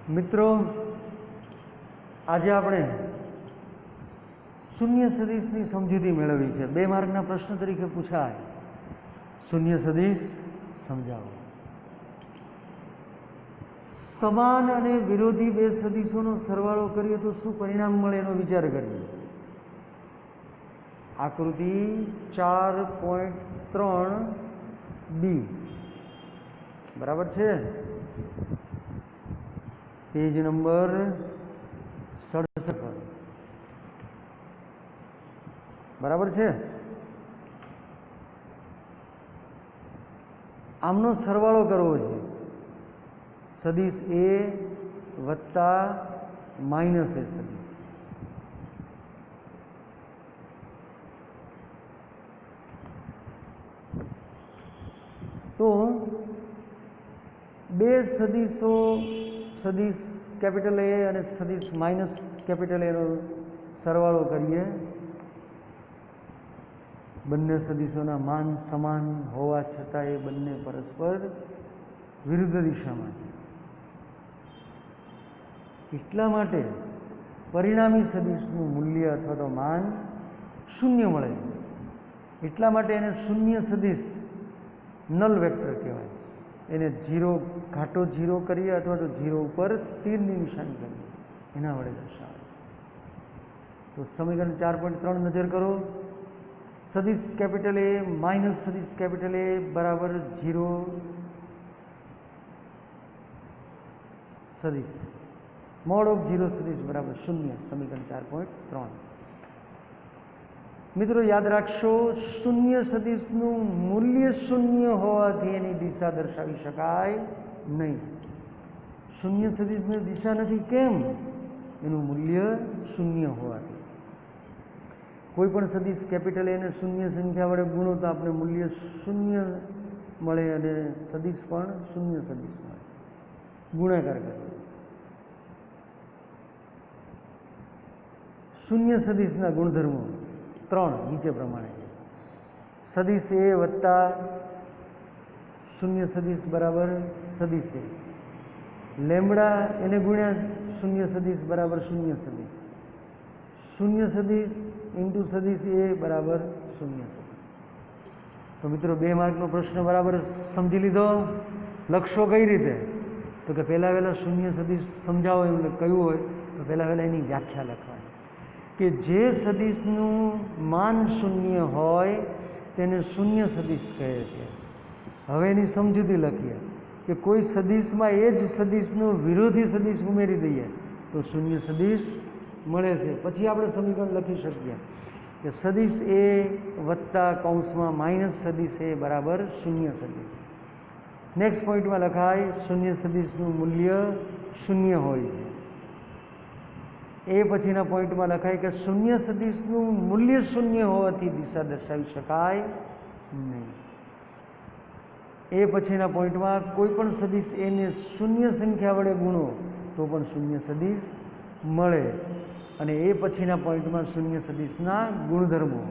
મિત્રો, આજે આપણે શૂન્ય સદિશની સમજૂતી મેળવી છે. 2 માર્કના પ્રશ્ન તરીકે પૂછાય, શૂન્ય સદિશ સમજાવો. સમાન અને વિરોધી બે સદિશોનો સરવાળો કરીએ તો શું પરિણામ મળે એનો વિચાર કરીએ. આકૃતિ 4.3b બરાબર છે. પેજ નંબર 67 પર બરાબર છે. આમનો સરવાળો કરવો છે. સદિશ એ વત્તા માઇનસ એ સદિશ. તો બે સદિશો, સદિશ કેપિટલ એ અને સદિશ માઇનસ કેપિટલ એનો સરવાળો કરીએ. બંને સદિશોના માન સમાન હોવા છતાં એ બંને પરસ્પર વિરુદ્ધ દિશામાં છે. એટલા માટે પરિણામી સદિશનું મૂલ્ય અથવા તો માન શૂન્ય મળે. એટલા માટે એને શૂન્ય સદિશ નલ વેક્ટર કહેવાય. એને ઝીરો, ઘાટો ઝીરો કરીએ અથવા તો ઝીરો ઉપર તીરની નિશાની કરીએ, એના વડે દર્શાવે. તો સમીકરણ 4.3 નજર કરો. સદિશ કેપિટલ એ માઇનસ સદિશ કેપિટલ એ બરાબર ઝીરો સદિશ, મોડ ઓફ ઝીરો સદિશ બરાબર શૂન્ય. સમીકરણ 4.3. મિત્રો યાદ રાખશો, શૂન્ય સદિશનું મૂલ્ય શૂન્ય હોવાથી એની દિશા દર્શાવી શકાય નહીં. શૂન્ય સદિશની દિશા નથી. કેમ? એનું મૂલ્ય શૂન્ય હોવાથી. કોઈ પણ સદિશ કેપિટલ એને શૂન્ય સંખ્યા વડે ગુણો તો આપણે મૂલ્ય શૂન્ય મળે અને સદિશ પણ શૂન્ય સદિશ મળે. ગુણાકાર કરીએ. શૂન્ય સદિશના ગુણધર્મો 3 નીચે પ્રમાણે છે. સદિશ એ વત્તા શૂન્ય સદિશ બરાબર સદિશ એ. લેમડા એને ગુણ્યા શૂન્ય સદિશ બરાબર શૂન્ય સદિશ. શૂન્ય સદિશ ઇન્ટુ સદિશ એ બરાબર શૂન્ય સદિશ. તો મિત્રો 2 માર્કનો પ્રશ્ન બરાબર સમજી લીધો. લખશો કઈ રીતે? તો કે પહેલાં શૂન્ય સદિશ સમજાવો એમ કહ્યું હોય તો પહેલાં એની વ્યાખ્યા લખવાની કે જે સદિશનું માન શૂન્ય હોય તેને શૂન્ય સદિશ કહે છે. હવે એની સમજૂતી લખીએ કે કોઈ સદિશમાં એ જ સદિશનું વિરોધી સદિશ ઉમેરી દઈએ તો શૂન્ય સદિશ મળે છે. પછી આપણે સમીકરણ લખી શકીએ કે સદિશ એ વત્તા કૌંસમાં માઇનસ સદિશ એ બરાબર શૂન્ય સદિશ. નેક્સ્ટ પોઈન્ટમાં લખાય શૂન્ય સદિશનું મૂલ્ય શૂન્ય હોય છે. એ પછીના પોઈન્ટમાં લખાય કે શૂન્ય સદિશનું મૂલ્ય શૂન્ય હોવાથી દિશા દર્શાવી શકાય નહીં. એ પછીના પોઈન્ટમાં કોઈ પણ સદિશ એને શૂન્ય સંખ્યા વડે ગુણો તો પણ શૂન્ય સદિશ મળે. અને એ પછીના પોઈન્ટમાં શૂન્ય સદિશના ગુણધર્મો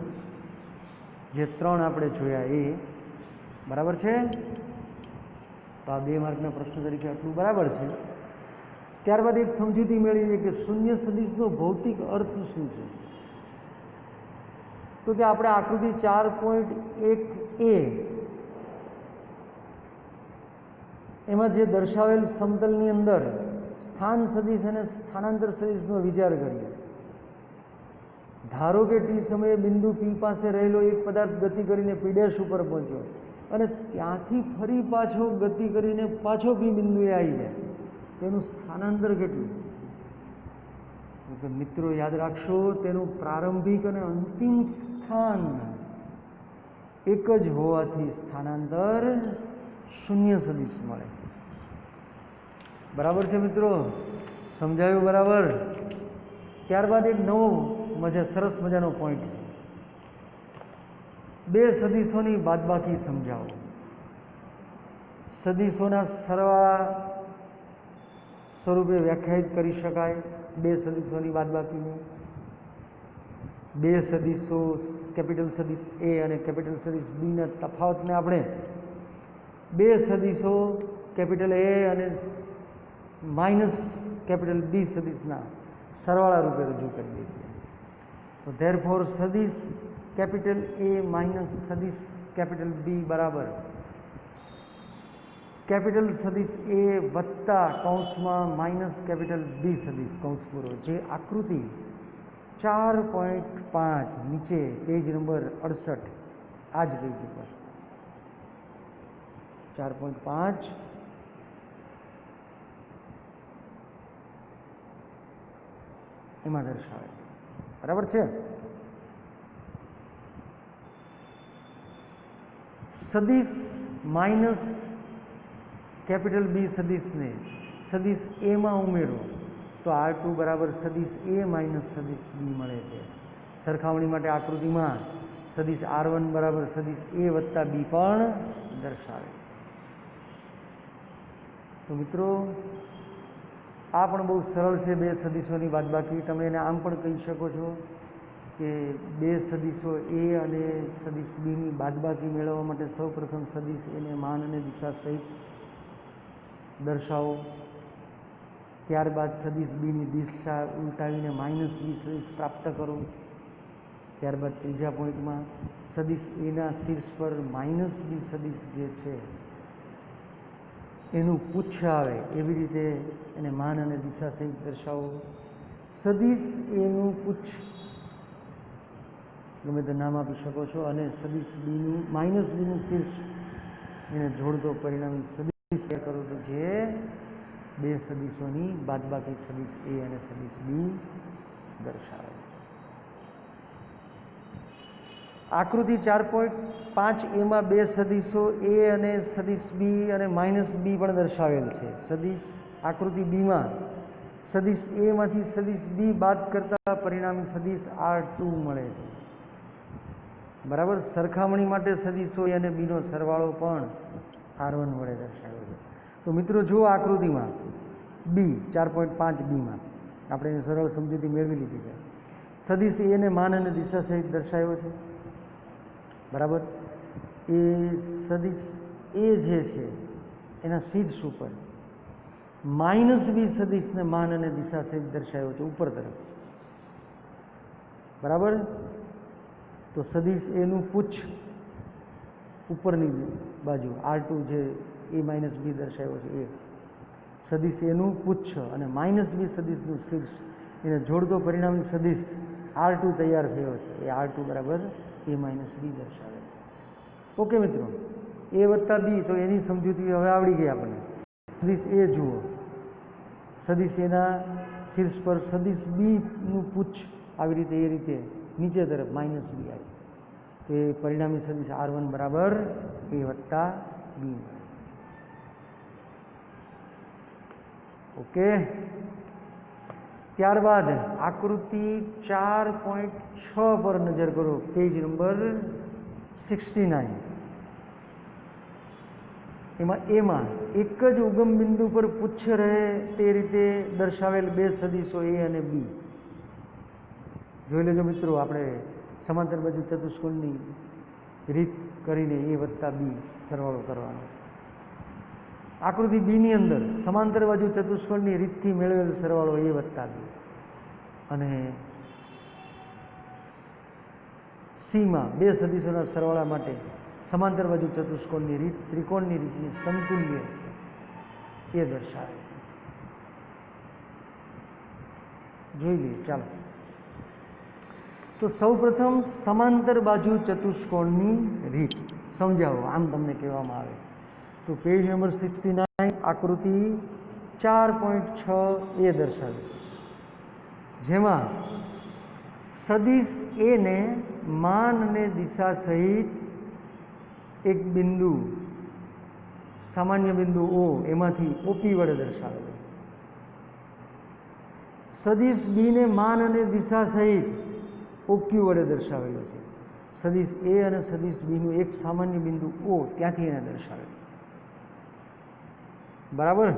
જે 3 આપણે જોયા એ બરાબર છે. તો આ 2 માર્કના પ્રશ્ન તરીકે આટલું બરાબર છે. ત્યારબાદ એક સમજૂતી મેળવીએ કે શૂન્ય સદિશનો ભૌતિક અર્થ શું છે. તો કે આપણે આકૃતિ 4.1a એમાં જે દર્શાવેલ સમતલની અંદર સ્થાન સદિશ અને સ્થાનાંતર સદિશનો વિચાર કરીએ. ધારો કે ટી સમયે બિંદુ પી પાસે રહેલો એક પદાર્થ ગતિ કરીને પી ડેશ ઉપર પહોંચ્યો અને ત્યાંથી ફરી પાછો ગતિ કરીને પાછો પી બિંદુએ આવી જાય, તેનું સ્થાનાંતર કેટલું? મિત્રો યાદ રાખશો, તેનું પ્રારંભિક અને અંતિમ સ્થાન એક જ હોવાથી સ્થાનાંતર શૂન્ય સદિશ મળે. બરાબર છે મિત્રો? સમજાયું બરાબર? ત્યારબાદ એક નવો સરસ મજાનો પોઈન્ટ છે. બે સદિશોની બાદબાકી સમજાવો. સદિશોના સરવાળા સ્વરૂપે વ્યાખ્યાયિત કરી શકાય. બે સદિશોની બાદબાકીને બે સદિશો કેપિટલ સદિશ એ અને કેપિટલ સદિશ બીના તફાવતને આપણે બે સદિશો કેપિટલ એ અને માઇનસ કેપિટલ બી સદિશના સરવાળા રૂપે રજૂ કરી દઈએ છીએ. તો ધેરફોર સદિશ કેપિટલ એ માઇનસ સદિશ કેપિટલ બી બરાબર કેપિટલ સદિશ એ વત્તા કૌંસમાં માઇનસ કેપિટલ બી સદિશ કૌંસ પૂરો, જે આકૃતિ 4.5 નીચે પેજ નંબર 68 આ જ પેજ ઉપર 4.5 એમાં દર્શાવે છે. બરાબર છે. સદિશ માઇનસ કેપિટલ બી સદિશને સદિશ એમાં ઉમેરો તો R2 બરાબર સદિશ એ માઇનસ સદિશ બી મળે છે. સરખામણી માટે આકૃતિમાં સદિશ R1 બરાબર સદિશ એ વત્તા બી પણ દર્શાવે છે. તો મિત્રો આ પણ બહુ સરળ છે. બે સદિશોની બાદબાકી તમે એને આમ પણ કહી શકો છો કે બે સદિશો એ અને સદિશ બીની બાદબાકી મેળવવા માટે સૌપ્રથમ સદિશ એને માન અને દિશા સહિત દર્શાવો, ત્યારબાદ સદિશ બીની દિશા ઉલટાવીને માઇનસ બી સદિશ પ્રાપ્ત કરો. ત્યારબાદ ત્રીજા પોઈન્ટમાં સદિશ એના શીર્ષ પર માઇનસ બી સદિશ જે છે એનું પુચ્છ આવે એવી રીતે એને માન અને દિશા સહિત દર્શાવો. સદિશ એનું પુચ્છ ગમે તે નામ આપી શકો છો અને સદિશ બીનું માઇનસ બીનું શીર્ષ એને જોડતો પરિણામી સદિશ કરો તો જે બે સદિશોની બાદબાકી સદિશ એ અને સદિશ બી દર્શાવે છે. આકૃતિ 4.5 એમાં બે સદિશો એ અને સદિશ બી અને માઇનસ બી પણ દર્શાવેલ છે. આકૃતિ બીમાં સદિશ એમાંથી સદિશ બી બાદ કરતા પરિણામી સદિશ R2 મળે છે. બરાબર. સરખામણી માટે સદિશો એ અને બીનો સરવાળો પણ R1 વડે દર્શાવ્યો છે. તો મિત્રો જુઓ આકૃતિમાં બી 4.5 બીમાં આપણે એને સરળ સમજૂતી મેળવી લીધી છે. સદિશ એને માન અને દિશા સહિત દર્શાવ્યો છે. બરાબર. એ સદિશ એ જે છે એના શીર્ષ ઉપર માઇનસ બી સદિશને માન અને દિશા સહિત દર્શાવ્યો છે ઉપર તરફ. બરાબર. તો સદિશ એનું પુચ્છ ઉપરની બાજુ R2 જે એ માઇનસ બી દર્શાવ્યો છે એ સદિશ એનું પુચ્છ અને માઇનસ બી સદિશનું શીર્ષ એને જોડતો પરિણામી સદિશ R2 તૈયાર થયો છે. એ R2 બરાબર એ માઇનસ બી દર્શાવે છે. ઓકે મિત્રો, એ વત્તા બી તો એની સમજૂતી હવે આવડી ગઈ આપણને. સદિશ એ જુઓ, સદિશ એના શીર્ષ પર સદિશ બીનું પુચ્છ આવી રીતે એ રીતે નીચે તરફ માઇનસ બી આવી તો એ પરિણામી સદિશ R1 બરાબર એ વત્તા બી. ઓકે. ત્યારબાદ આકૃતિ 4.6 પર નજર કરો, પેજ નંબર 69. એમાં એક જ ઉગમ બિંદુ પર પુચ્છ રહે તે રીતે દર્શાવેલ બે સદિશો એ અને બી. જોઈ લેજો મિત્રો, આપણે સમાંતર બાજુ ચતુષ્કોણની રીત કરીને એ વત્તા બી સરવાળો કરવાનો. આકૃતિ બીની અંદર સમાંતર બાજુ ચતુષ્કોણની રીતથી મેળવેલ સરવાળો એ વત્તા બી અને સીમાં બે સદિશોના સરવાળા માટે સમાંતર બાજુ ચતુષ્કોણની રીત ત્રિકોણની રીતની સમતુલ્ય છે એ દર્શાવે. જોઈ લઈએ. ચાલો, તો સૌપ્રથમ સમાંતર બાજુ ચતુષ્કોણની રીત સમજાવો આમ તમને કહેવામાં આવે તો પેજ નંબર 69 આકૃતિ 4.6 એ દર્શાવે છે, જેમાં સદિશ એને માન અને દિશા સહિત એક બિંદુ સામાન્ય બિંદુ O એમાંથી OP વડે દર્શાવે છે. સદિશ બીને માન અને દિશા સહિત OQ વડે દર્શાવેલો છે. સદિશ એ અને સદિશ બીનું એક સામાન્ય બિંદુ O ત્યાંથી એને દર્શાવે. બરાબર.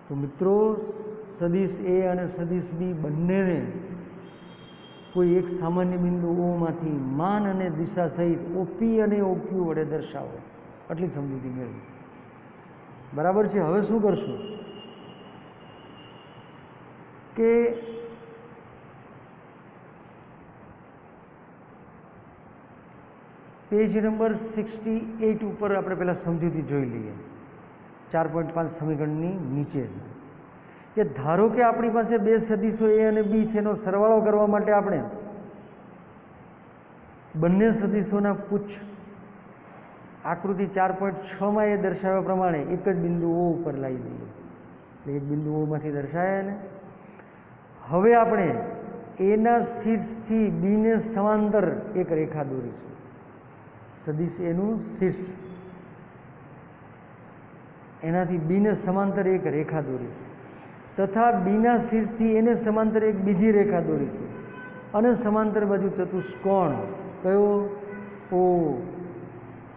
તો મિત્રો સદિશ એ અને સદિશ બી બંનેને કોઈ એક સામાન્ય બિંદુ O માંથી માન અને દિશા સહિત OP અને OQ વડે દર્શાવો. આટલી સમજૂતી મેળવી. બરાબર છે. હવે શું કરશું કે પેજ નંબર 68 ઉપર આપણે પહેલાં સમજૂતી જોઈ લઈએ. 4.5 સમીકરણની નીચે કે ધારો કે આપણી પાસે બે સદીશો એ અને બી છે, એનો સરવાળો કરવા માટે આપણે બંને સદીશોના પુચ્છ આકૃતિ 4.6માં એ દર્શાવ્યા પ્રમાણે એક જ બિંદુ ઓ ઉપર લાવી દઈએ. એટલે એક બિંદુ ઓમાંથી દર્શાયા ને. હવે આપણે એના શીર્ષથી બીને સમાંતર એક રેખા દોરીશું. સદીશ એનું શીર્ષ, એનાથી બીને સમાંતર એક રેખા દોરીશું તથા બીના શીર્ષથી એને સમાંતર એક બીજી રેખા દોરીશું અને સમાંતર બાજુ ચતુષ્કોણ કયો ઓ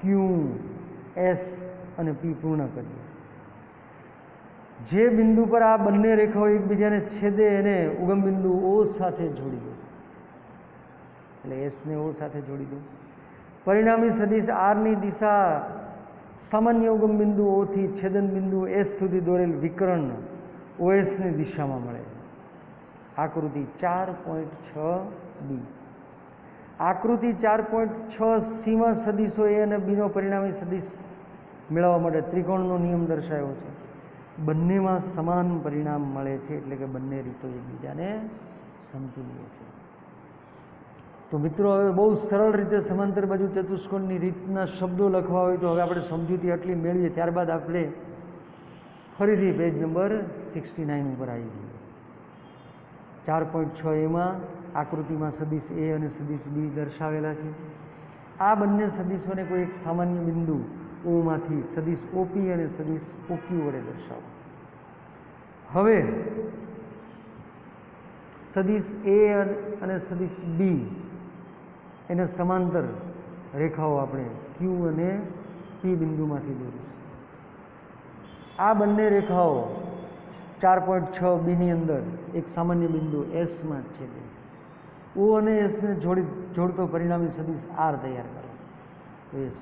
ક્યુ એસ અને પી પૂર્ણ કરીએ. જે બિંદુ પર આ બંને રેખાઓ એકબીજાને છેદે એને ઉગમ બિંદુ ઓ સાથે જોડી દો. એટલે એસને ઓ સાથે જોડી દો. પરિણામી સદીશ આરની દિશા સામાન્ય ઉગમ બિંદુ ઓથી છેદન બિંદુ એસ સુધી દોરેલ વિકર્ણ ઓએસની દિશામાં મળે. આકૃતિ 4.6b. આકૃતિ 4.6 સીમાં સદીશો એ અને બીનો પરિણામી સદીશ મેળવવા માટે ત્રિકોણનો નિયમ દર્શાવ્યો છે. બંનેમાં સમાન પરિણામ મળે છે, એટલે કે બંને રીતો એકબીજાને સમતુલ્ય છે. તો મિત્રો હવે બહુ સરળ રીતે સમાંતર બાજુ ચતુષ્કોણની રીતના શબ્દો લખવા હોય તો હવે આપણે સમજૂતી આટલી મેળવીએ, ત્યારબાદ આપણે ફરીથી પેજ નંબર 69 ઉપર આવી જઈએ. 4.6 એમાં આકૃતિમાં સદીશ એ અને સદીશ બી દર્શાવેલા છે. આ બંને સદીશોને કોઈ એક સામાન્ય બિંદુ ઓમાંથી સદીશ ઓપી અને સદીશ ઓક્યુ વડે દર્શાવો. હવે સદીશ એ અને સદીશ બી એને સમાંતર રેખાઓ આપણે ક્યુ અને પી બિંદુમાંથી દોરીશું. આ બંને રેખાઓ 4.6 બીની અંદર એક સામાન્ય બિંદુ એસમાં જ છે. ઓ અને એસને જોડતો પરિણામી સદીશ આર તૈયાર કરો. એસ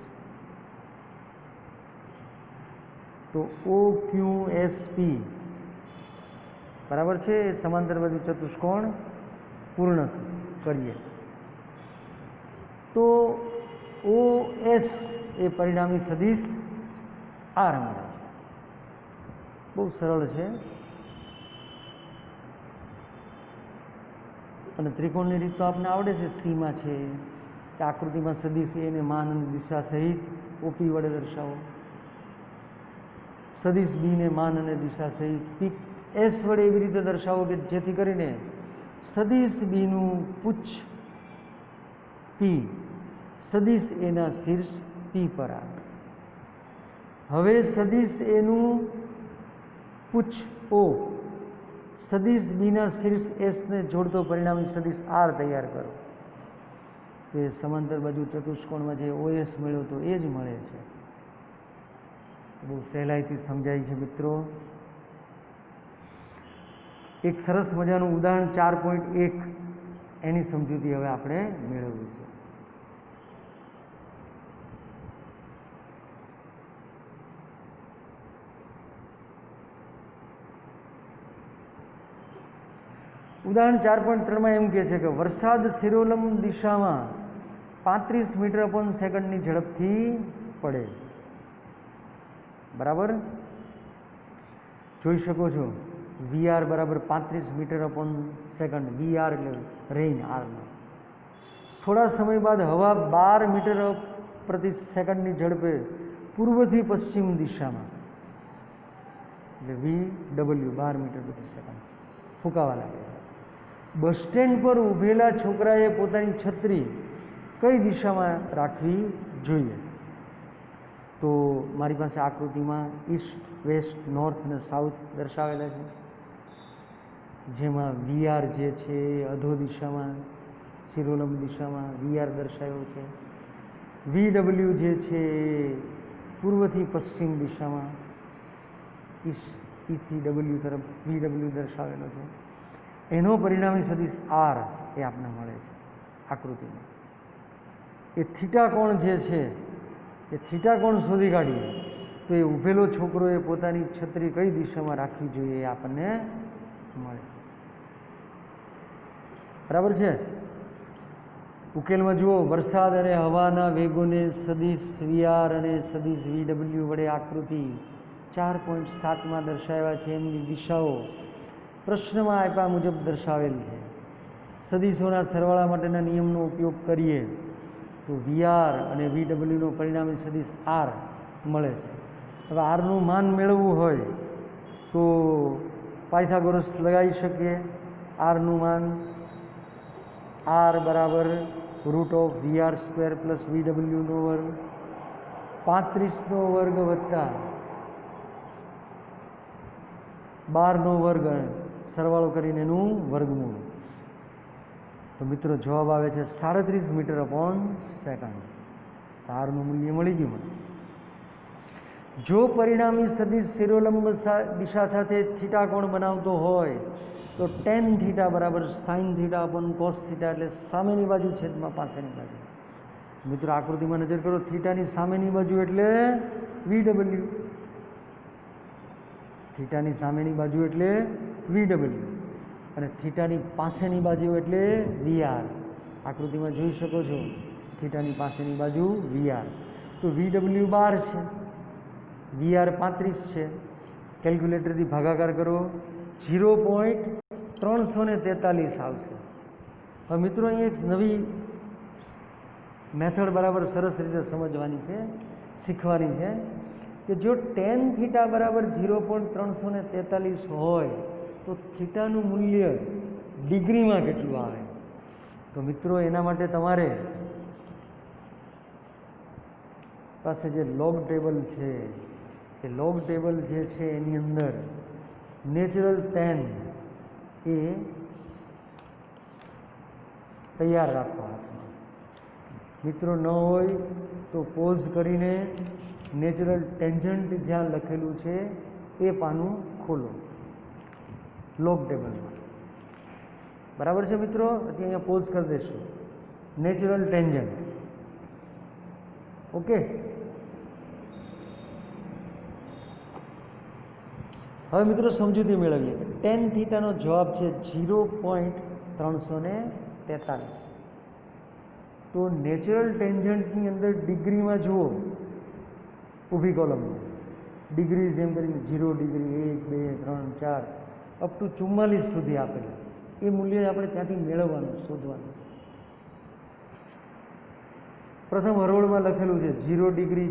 તો ઓ ક્યુ એસ પી બરાબર છે. સમાંતર બાજુ ચતુષ્કોણ પૂર્ણ કરીએ તો ઓ એસ એ પરિણામી સદીશ આર મળે છે. બહુ સરળ છે. અને ત્રિકોણની રીત તો આપને આવડે છે. સીમાં છે કે આકૃતિમાં સદીશ એને માન અને દિશા સહિત ઓપી વડે દર્શાવો. સદીશ બીને માન અને દિશા સહિત પી એસ વડે એવી રીતે દર્શાવો કે જેથી કરીને સદીશ બીનું પુચ્છ પી સદીશ એના શીર્ષ પી પર આવે. હવે સદીશ એનું પુચ્છ ઓ સદીશ બીના શીર્ષ એસને જોડતો પરિણામી સદીશ આર તૈયાર કરો. તે સમાંતર બાજુ ચતુષ્કોણમાં જે ઓએસ મળ્યો તો એ જ મળે છે. બહુ સહેલાઈથી સમજાય છે મિત્રો. એક સરસ મજાનું ઉદાહરણ 4.1 એની સમજૂતી હવે આપણે મેળવવી છે. ઉદાહરણ 4.3માં એમ કહે છે કે વરસાદ શિરોલમ દિશામાં 35 મીટર પર સેકન્ડની ઝડપથી પડે. બરાબર જોઈ શકો છો. વીઆર બરાબર 35 મીટર પર સેકન્ડ. વીઆર એટલે રેઇન આરમાં. થોડા સમય બાદ હવા 12 મીટર પ્રતિ સેકન્ડની ઝડપે પૂર્વથી પશ્ચિમ દિશામાં એટલે VW 12 મીટર પ્રતિ સેકન્ડ ફૂંકાવા લાગે. બસ સ્ટેન્ડ પર ઊભેલા છોકરાએ પોતાની છત્રી કઈ દિશામાં રાખવી જોઈએ? તો મારી પાસે આકૃતિમાં ઈસ્ટ, વેસ્ટ, નોર્થ અને સાઉથ દર્શાવેલા છે. જેમાં વીઆર જે છે અધો દિશામાં શિરોલમ દિશામાં વીઆર દર્શાવ્યો છે. VW જે છે પૂર્વથી પશ્ચિમ દિશામાં ઈથી ડબલ્યુ તરફ VW દર્શાવેલો છે. એનો પરિણામી સદીશ આર એ આપણને મળે છે આકૃતિમાં. એ થીટા કોણ જે છે એ થીટા કોણ શોધી કાઢીએ તો એ ઊભેલો છોકરોએ પોતાની છત્રી કઈ દિશામાં રાખવી જોઈએ એ આપણને મળે. બરાબર છે. ઉકેલમાં જુઓ, વરસાદ અને હવાના વેગોને સદિશ વીઆર અને સદિશ વીડબલ્યુ વડે આકૃતિ 4.7માં દર્શાવ્યા છે. એમની દિશાઓ પ્રશ્નમાં આપ્યા મુજબ દર્શાવેલ છે. સદિશોના સરવાળા માટેના નિયમનો ઉપયોગ કરીએ તો વીઆર અને વીડબલ્યુનો પરિણામી સદિશ આર મળે છે. હવે આરનું માન મેળવવું હોય તો પાયથાગોરસ લગાવી શકીએ. આરનું માન આર બરાબર √VR² પ્લસ VW નો વર્ગ, 35નો વર્ગ વત્તા 12નો વર્ગ, સરવાળો કરીને એનું વર્ગમૂળ. તો મિત્રો જવાબ આવે છે 37 મીટર/સેકન્ડ. આરનું મૂલ્ય મળી ગયું મને. જો પરિણામી સદિશ શિરોલંબ દિશા સાથે થીટા કોણ બનાવતો હોય તો tan થીટા બરાબર sin θ/cos θ, એટલે સામેની બાજુ છેદમાં પાછળની બાજુ. મિત્રો આકૃતિમાં નજર કરો, થીટાની સામેની બાજુ એટલે VW, થીટાની સામેની બાજુ એટલે VW અને થીટાની પાસેની બાજુ એટલે VR. આકૃતિમાં જોઈ શકો છો, થીટાની પાસેની બાજુ VR. તો VW 12 છે, VR 35 છે. કેલ્ક્યુલેટરથી ભાગાકાર કરો, 0.343 આવશે. હવે મિત્રો અહીં એક નવી મેથડ બરાબર સરસ રીતે સમજવાની છે, શીખવાની છે કે જો tan થીટા બરાબર 0.343 હોય તો થીટાનું મૂલ્ય ડિગ્રીમાં કેટલું આવે? તો મિત્રો એના માટે તમારે પાસે જે લોગ ટેબલ છે, એ લોગ ટેબલ જે છે એની અંદર નેચરલ tan એ તૈયાર રાખવા. મિત્રો ન હોય તો પોઝ કરીને નેચરલ ટેન્જન્ટ જ્યાં લખેલું છે એ પાનું ખોલો લોગ ટેબલમાં. બરાબર છે મિત્રો? અહીંયા પોઝ કરી દેશું. Natural tangent. ઓકે. હવે મિત્રો સમજૂતી મેળવીએ. tan થીટાનો જવાબ છે 0.343. તો નેચરલ ટેન્જન્ટની અંદર ડિગ્રીમાં જુઓ, ઊભી કોલમમાં ડિગ્રી જેમ કરીને 0 ડિગ્રી, 1, 2, 3, 4 અપ ટુ 44 સુધી આપેલા. એ મૂલ્ય આપણે ત્યાંથી મેળવવાનું, શોધવાનું. પ્રથમ હરોળમાં લખેલું છે 0 degree,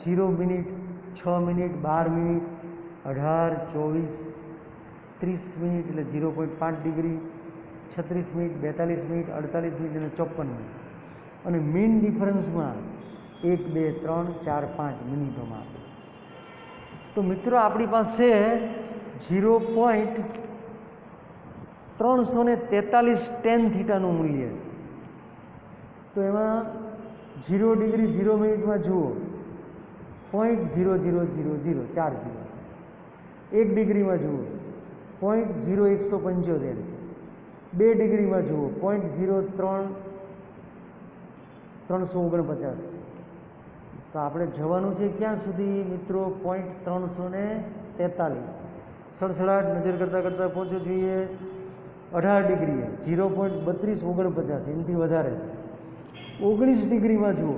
0 minute, 6 minute, 12 minute, 18, 24, 30 minute એટલે 0.5 ડિગ્રી, 36 મિનિટ, 42 મિનિટ, 48 મિનિટ અને 54 મિનિટ. અને મીન ડિફરન્સમાં 1, 2, 3, 4, 5 મિનિટોમાં આપે. તો મિત્રો આપણી પાસે 0.343 tan થીટાનું મૂલ્ય. તો એમાં 0 ડિગ્રી 0 મિનિટમાં જુઓ 0.0000 4 0. 1 ડિગ્રીમાં જુઓ 0.0175. 2 ડિગ્રીમાં જુઓ 0.349. તો આપણે જવાનું છે ક્યાં સુધી મિત્રો? 0.343. સડસડાટ નજર કરતાં કરતાં પહોંચવું જોઈએ 18 ડિગ્રીએ 0.3249, એનાથી વધારે. 19 ડિગ્રીમાં જુઓ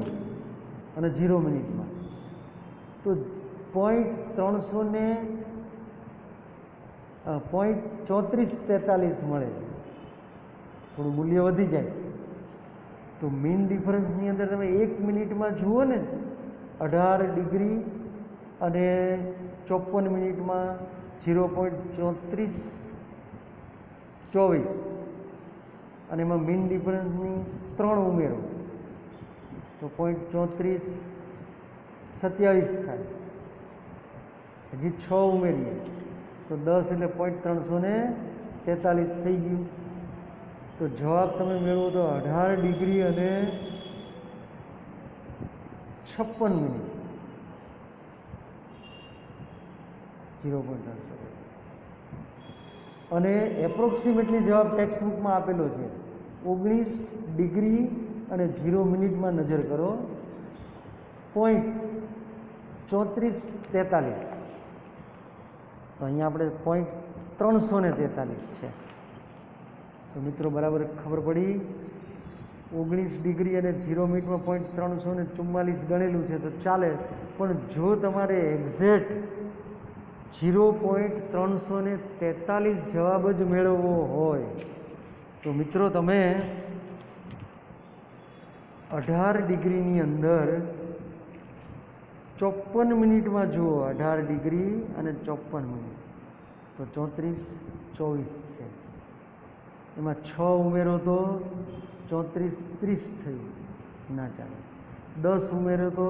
અને 0 મિનિટમાં તો 0.3443 મળે. થોડું મૂલ્ય વધી જાય. તો મીન ડિફરન્સની અંદર તમે 1 મિનિટમાં જુઓ ને 18 ડિગ્રી અને 54 મિનિટમાં 0.3424 અને એમાં મીન ડિફરન્સની 3 ઉમેરો તો 0.3427 થાય. હજી 6 ઉમેરીએ તો 10 એટલે 0.343 થઈ ગયું. તો જવાબ તમે મેળવો તો 18 ડિગ્રી અને 56 મિનિટ 0.3. અને એપ્રોક્સિમેટલી જવાબ ટેક્સ્ટબુકમાં આપેલો છે 19 ડિગ્રી અને 0 મિનિટમાં નજર કરો 3443, તો અહીંયા આપણે 343 છે. તો મિત્રો બરાબર ખબર પડી. 19 ડિગ્રી અને 0 મિનિટમાં 344 ગણેલું છે તો ચાલે, પણ જો તમારે એક્ઝેક્ટ 0.343 જવાબ જ મેળવવો હોય તો મિત્રો તમે 18 ડિગ્રીની અંદર 54 મિનિટમાં જુઓ. 18 ડિગ્રી અને 54 મિનિટ તો 3424 છે. એમાં 6 ઉમેરો તો 3430 થયું, ના ચાલે. 10 ઉમેરો તો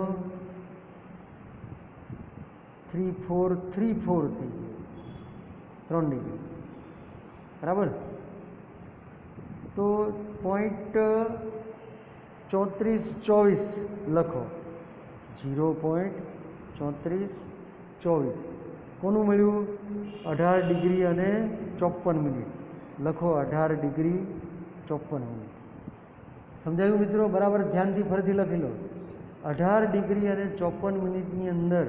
3434 થઈ ગયું, 3 ડિગ્રી બરાબર. તો 0.3424 લખો. 0.3424 કોનું મળ્યું? 18 ડિગ્રી અને 54 મિનિટ લખો. 18 ડિગ્રી 54 મિનિટ. સમજાયું મિત્રો? બરાબર ધ્યાનથી ફરીથી લખી લો. 18 ડિગ્રી અને 54 મિનિટની અંદર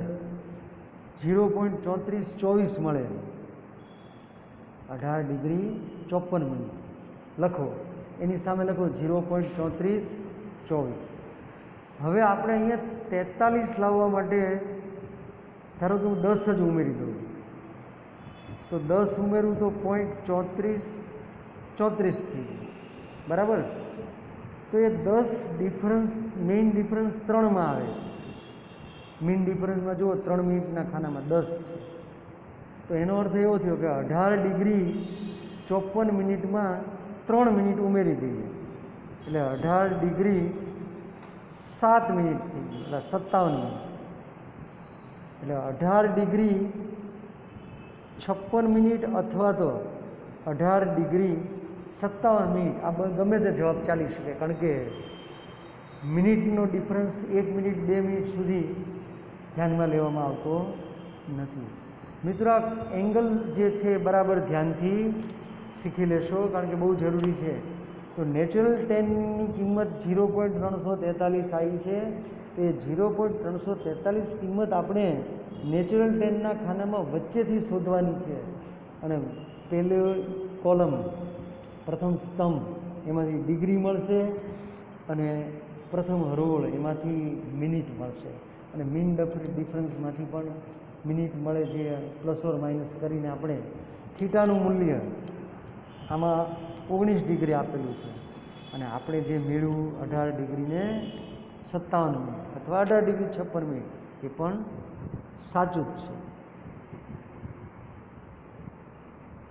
0.3424 મળે. 18 ડિગ્રી 54 મિનિટ લખો. એની સામે લખો 0.3424. હવે આપણે અહીંયા 43 લાવવા માટે ધારો કે હું 10 જ ઉમેરી દઉં, તો 10 ઉમેરું તો 0.3434 થઈ બરાબર. તો એ 10 ડિફરન્સ, મેઇન ડિફરન્સ 3માં આવે. મેઇન ડિફરન્સમાં જુઓ 3 મિનિટના ખાનામાં 10 છે. તો એનો અર્થ એવો થયો કે 18 ડિગ્રી 54 મિનિટમાં 3 મિનિટ ઉમેરી દઈએ એટલે 18 ડિગ્રી 7 મિનિટ થઈ ગઈ, એટલે 57 મિનિટ. એટલે 18 ડિગ્રી 56 મિનિટ અથવા તો 18 ડિગ્રી 57 મિનિટ, આ ગમે તે જવાબ ચાલી શકે, કારણ કે મિનિટનો ડિફરન્સ 1 મિનિટ 2 મિનિટ સુધી ધ્યાનમાં લેવામાં આવતો નથી. મિત્રો આ એંગલ જે છે બરાબર ધ્યાનથી શીખી લેશો, કારણ કે બહુ જરૂરી છે. તો નેચરલ ટેનની કિંમત 0.343 આવી છે. એ 0.343 કિંમત આપણે નેચરલ ટેનના ખાનામાં વચ્ચેથી શોધવાની છે. અને પહેલો કોલમ, પ્રથમ સ્તંભ, એમાંથી ડિગ્રી મળશે અને પ્રથમ હરોળ એમાંથી મિનિટ મળશે, અને મીન ડિફરન્સમાંથી પણ મિનિટ મળે, જે પ્લસ ઓર માઇનસ કરીને આપણે થીટાનું મૂલ્ય આમાં 19 ડિગ્રી આપેલું છે, અને આપણે જે મેળવ્યું 18 ડિગ્રીને 57 મિનિટ અથવા 18 ડિગ્રી 56 મિનિટ એ પણ સાચું જ છે.